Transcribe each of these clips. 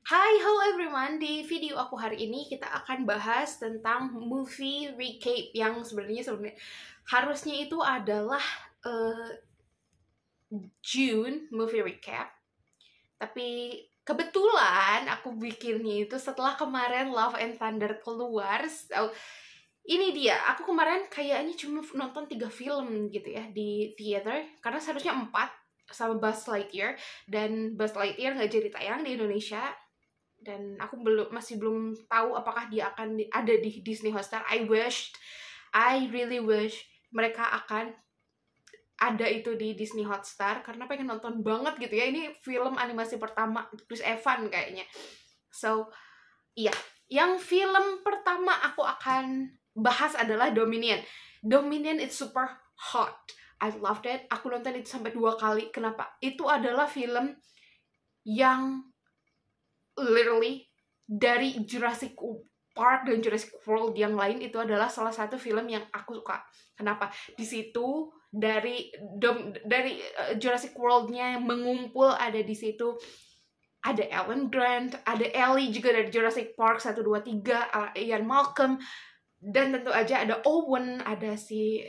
Hai, hello everyone. Di video aku hari ini kita akan bahas tentang movie recap yang sebenarnya harusnya itu adalah eh, June movie recap. Tapi kebetulan aku bikinnya itu setelah kemarin Love and Thunder keluar. So, ini dia, aku kemarin kayaknya cuma nonton 3 film gitu ya di theater, karena seharusnya 4 sama Buzz Lightyear, dan Buzz Lightyear nggak jadi tayang di Indonesia, dan aku masih belum tahu apakah dia akan ada di Disney Hotstar. I really wish mereka akan ada itu di Disney Hotstar, karena pengen nonton banget gitu ya. Ini film animasi pertama Chris Evans kayaknya. So, iya. Yang film pertama aku akan bahas adalah Dominion. Dominion is super hot. I loved it. Aku nonton itu sampai 2 kali. Kenapa? Itu adalah film yang literally dari Jurassic Park dan Jurassic World yang lain, itu adalah salah satu film yang aku suka. Kenapa? Di situ dari Jurassic World-nya mengumpul, ada di situ ada Alan Grant, ada Ellie juga dari Jurassic Park 1, 2, 3, Ian Malcolm, dan tentu aja ada Owen, ada si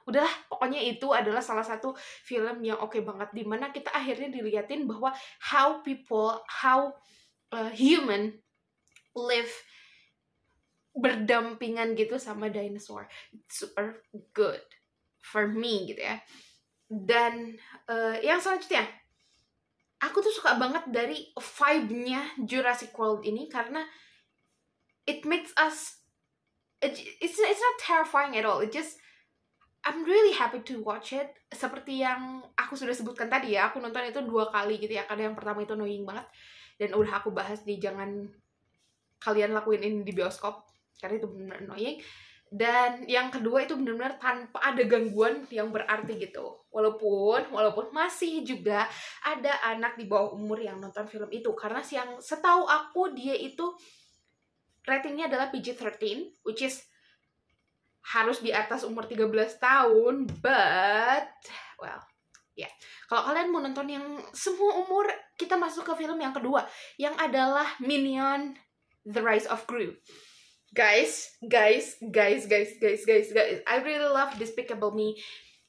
udahlah, pokoknya itu adalah salah satu film yang oke banget, dimana kita akhirnya diliatin bahwa how human live berdampingan gitu sama dinosaur. It's super good for me gitu ya. Dan yang selanjutnya, aku tuh suka banget dari vibe-nya Jurassic World ini, karena it makes us, it's not terrifying at all. It just, I'm really happy to watch it. Seperti yang aku sudah sebutkan tadi ya, aku nonton itu 2 kali gitu ya, karena yang pertama itu annoying banget, dan udah aku bahas di Jangan Kalian Lakuin Ini di Bioskop, karena itu benar-benar annoying. Dan yang kedua itu benar-benar tanpa ada gangguan yang berarti gitu. Walaupun masih juga ada anak di bawah umur yang nonton film itu, karena yang setahu aku dia itu ratingnya adalah PG-13, which is harus di atas umur 13 tahun, but well, ya. Yeah. Kalau kalian mau nonton yang semua umur, kita masuk ke film yang kedua, yang adalah Minion: The Rise of Gru. Guys, I really love Despicable Me,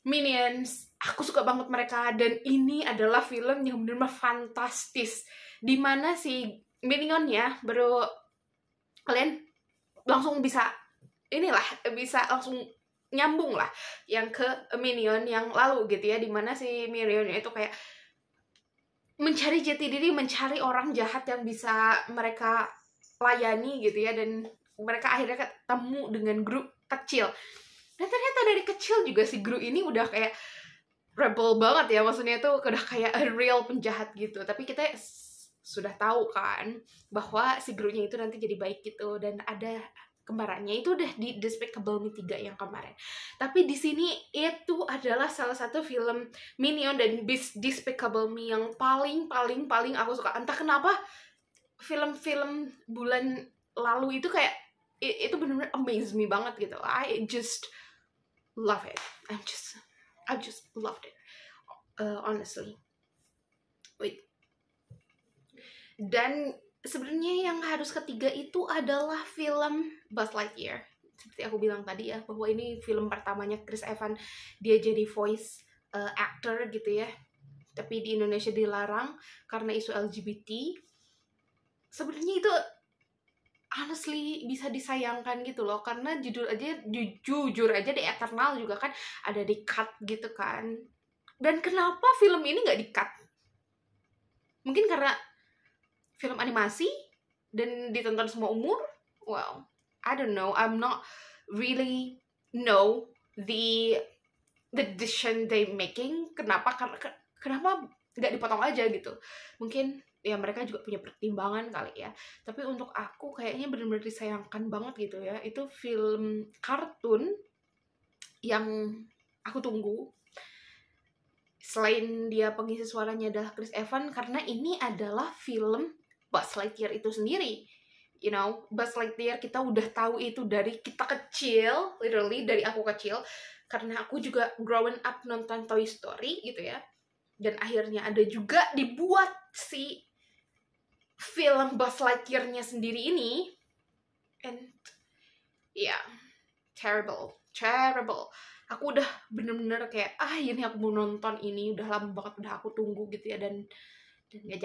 Minions. Aku suka banget mereka, dan ini adalah film yang benar-benar fantastis, dimana si Minionnya baru kalian langsung bisa langsung nyambung lah yang ke Minion yang lalu gitu ya, dimana si Minionnya itu kayak mencari jati diri, mencari orang jahat yang bisa mereka layani gitu ya, dan mereka akhirnya ketemu dengan Gru kecil, dan ternyata dari kecil juga si Gru ini udah kayak rebel banget ya, maksudnya tuh udah kayak a real penjahat gitu. Tapi kita sudah tahu kan bahwa si Gru-nya itu nanti jadi baik gitu, dan ada kembarannya. Itu udah di Despicable Me 3 yang kemarin. Tapi di sini itu adalah salah satu film Minion dan Despicable Me yang paling aku suka. Entah kenapa film-film bulan lalu itu kayak itu benar-benar amaze me banget gitu. I just love it. I just loved it. Honestly. Wait. Dan sebenarnya yang harus ketiga itu adalah film Buzz Lightyear. Seperti aku bilang tadi ya, bahwa ini film pertamanya Chris Evans, dia jadi voice actor gitu ya. Tapi di Indonesia dilarang karena isu LGBT. Sebenarnya itu honestly bisa disayangkan gitu loh, karena jujur aja di Eternal juga kan ada di cut gitu kan. Dan kenapa film ini nggak di cut? Mungkin karena film animasi dan ditonton semua umur. Well, I don't know. I'm not really know the decision they making. Kenapa nggak dipotong aja gitu? Mungkin ya mereka juga punya pertimbangan kali ya. Tapi untuk aku kayaknya benar-benar disayangkan banget gitu ya. Itu film kartun yang aku tunggu. Selain dia pengisi suaranya adalah Chris Evans, karena ini adalah film Buzz Lightyear itu sendiri. You know, Buzz Lightyear kita udah tahu itu dari kita kecil, literally dari aku kecil, karena aku juga growing up nonton Toy Story gitu ya. Dan akhirnya ada juga dibuat si film Buzz Lightyear-nya sendiri ini, and yeah, terrible. Aku udah bener-bener kayak ini aku mau nonton ini, udah lama banget udah aku tunggu gitu ya, dan nggak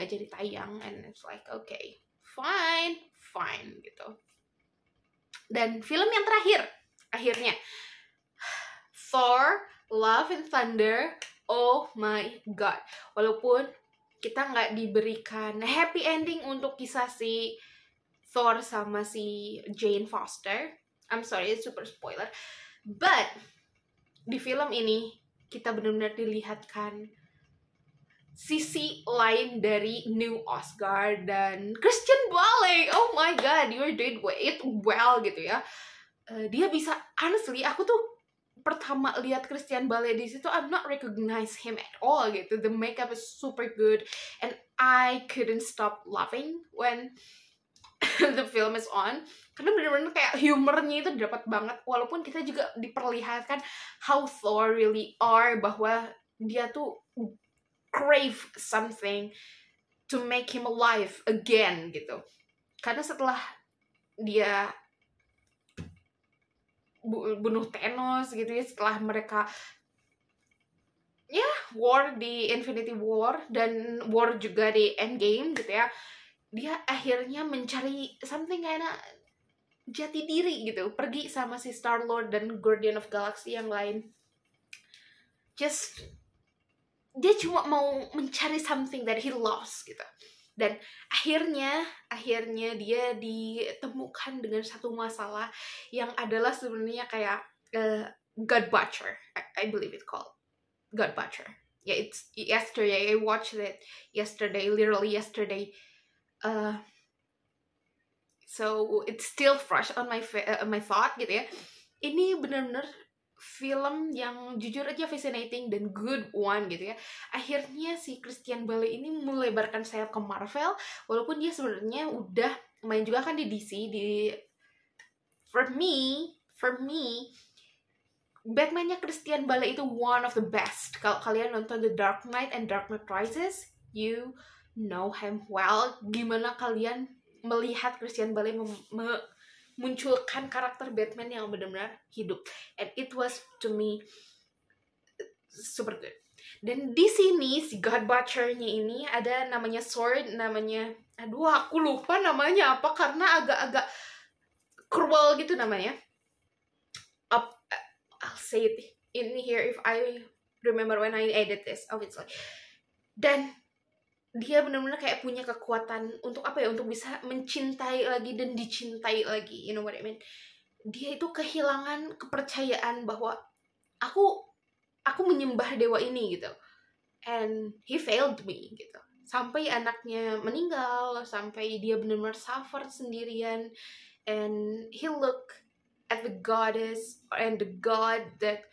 jadi tayang, and it's like okay, fine gitu. Dan film yang terakhir akhirnya Thor Love and Thunder. Oh my god, walaupun kita nggak diberikan happy ending untuk kisah si Thor sama si Jane Foster, I'm sorry, it's super spoiler, but di film ini kita benar-benar dilihatkan sisi lain dari New Asgard dan Christian Bale. Oh my god, you did it well gitu ya. Dia bisa, honestly, aku tuh pertama lihat Christian Bale di situ, I'm not recognize him at all gitu. The makeup is super good and I couldn't stop laughing when the film is on, karena bener-bener kayak humornya itu dapat banget, walaupun kita juga diperlihatkan how Thor really are, bahwa dia tuh crave something to make him alive again gitu. Karena setelah dia bunuh Thanos gitu ya, setelah mereka war di Infinity War dan war juga di Endgame gitu ya, dia akhirnya mencari something kayak jati diri gitu, pergi sama si Star-Lord dan Guardian of Galaxy yang lain. Dia cuma mau mencari something that he lost gitu. Dan akhirnya dia ditemukan dengan satu masalah yang adalah sebenarnya kayak God Butcher. I believe it's called God Butcher. Yeah, it's yesterday. I watched it literally yesterday. So it's still fresh on my thought gitu ya. Ini benar-benar film yang jujur aja fascinating dan good one gitu ya. Akhirnya si Christian Bale ini melebarkan sayap ke Marvel, walaupun dia sebenarnya udah main juga kan di DC. For me Batman-nya Christian Bale itu one of the best. Kalau kalian nonton The Dark Knight and Dark Knight Rises, you know him well. Gimana kalian melihat Christian Bale munculkan karakter Batman yang benar-benar hidup, and it was to me super good. Dan di sini si God Butcher-nya ini ada namanya sword, namanya aku lupa namanya apa karena agak-agak cruel gitu namanya. I'll say it in here if I remember when I edit this, obviously. Dan dia benar-benar kayak punya kekuatan untuk untuk bisa mencintai lagi dan dicintai lagi, you know what I mean. Dia itu kehilangan kepercayaan bahwa aku menyembah dewa ini gitu, and he failed me gitu, sampai anaknya meninggal, sampai dia benar-benar suffer sendirian, and he look at the goddess and the god that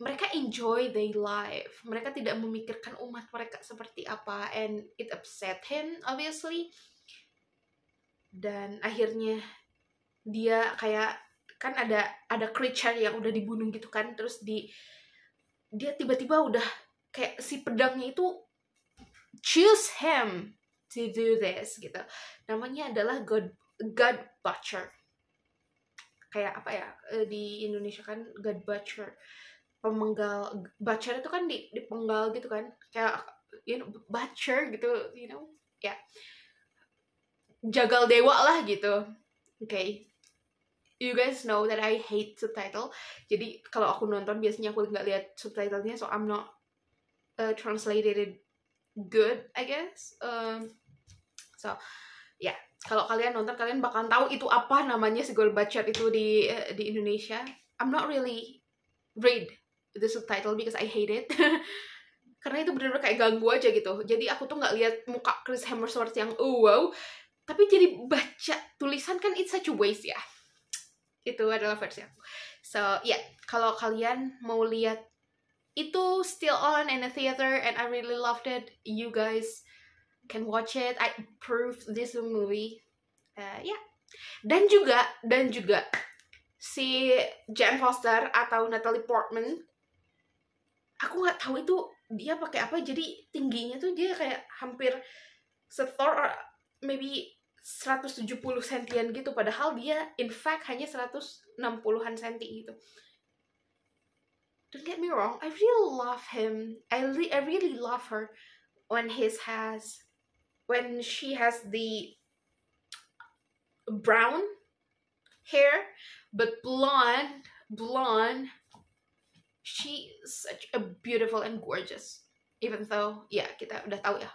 mereka enjoy their life. Mereka tidak memikirkan umat mereka seperti apa, and it upset him obviously. Dan akhirnya dia kayak kan ada creature yang udah dibunuh gitu kan, terus dia tiba-tiba udah kayak si pedangnya itu choose him to do this gitu. Namanya adalah God Butcher. Kayak apa ya di Indonesia kan God Butcher. Pemenggal, butcher itu kan dipenggal gitu kan, kayak butcher gitu, ya, jagal dewa lah gitu. Okay, you guys know that I hate subtitle, jadi kalau aku nonton biasanya aku nggak lihat subtitlenya, so I'm not translated it good, I guess. So ya, kalau kalian nonton kalian bakal tahu itu apa namanya si God Butcher itu di Indonesia. I'm not really read the subtitle because I hate it. Karena itu bener-bener kayak ganggu aja gitu. Jadi aku tuh nggak lihat muka Chris Hemsworth yang wow, tapi jadi baca tulisan kan it's such a waste ya. Itu adalah versi aku. So yeah, kalau kalian mau lihat itu still on in a theater and I really loved it, you guys can watch it. I approve this movie. Yeah. Dan juga si Jane Foster atau Natalie Portman, aku nggak tahu itu dia pakai apa, jadi tingginya tuh dia kayak hampir setor maybe 170 sentian gitu, padahal dia in fact hanya 160-an senti gitu. Don't get me wrong, I really love him. I really love her when she has the brown hair, but blonde, she is such a beautiful and gorgeous. Even though, ya kita udah tahu ya,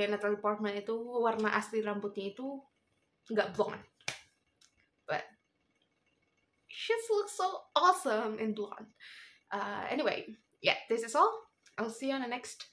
Natalie Portman itu warna asli rambutnya itu nggak blonde, but she looks so awesome in blonde. Anyway, yeah, this is all. I'll see you on the next